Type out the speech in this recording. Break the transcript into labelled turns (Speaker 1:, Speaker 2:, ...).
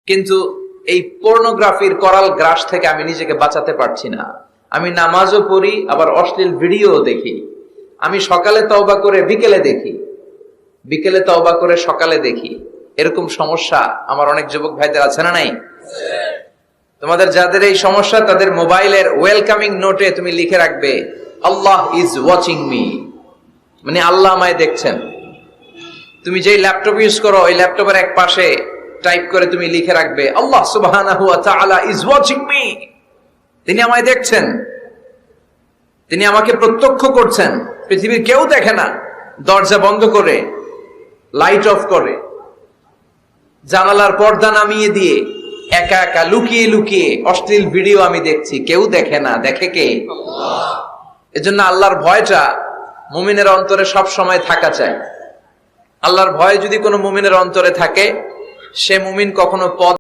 Speaker 1: কিন্তু এই পর্নোগ্রাফির করাল গ্রাস থেকে আমি নিজেকে বাঁচাতে পারছি না। আমি নামাজও পড়ি, আবার অশ্লীল ভিডিও দেখি। আমি সকালে তওবা করে বিকেলে দেখি, বিকেলে তওবা করে সকালে দেখি। এরকম সমস্যা আমার অনেক যুবক ভাইদের আছে না নাই? তোমাদের যাদের এই সমস্যা, তাদের মোবাইলের ওয়েলকামিং নোটে তুমি লিখে রাখবে, আল্লাহ ইজ ওয়াচিং মি, মানে আল্লাহ আমায় দেখছেন। তুমি যেই ল্যাপটপ ইউজ করো, ওই ল্যাপটপের এক পাশে টাইপ করে তুমি লিখে রাখবে, আল্লাহ সুবহানাহু ওয়া তাআলা ইজ ওয়াচিং মি, তিনি আমায় দেখছেন, তিনি আমাকে প্রত্যক্ষ করছেন। পৃথিবীর কেউ দেখে না। দরজা বন্ধ করে, লাইট অফ করে, জানালার পর্দা নামিয়ে দিয়ে একা একা লুকিয়ে লুকিয়ে অশ্লীল ভিডিও আমি দেখছি, কেউ দেখে না। দেখে কে? আল্লাহ। এজন্য আল্লাহর ভয়টা মুমিনের অন্তরে সব সময় থাকা চাই। আল্লাহর ভয় যদি কোনো মুমিনের অন্তরে থাকে, সে মুমিন কখনো পথ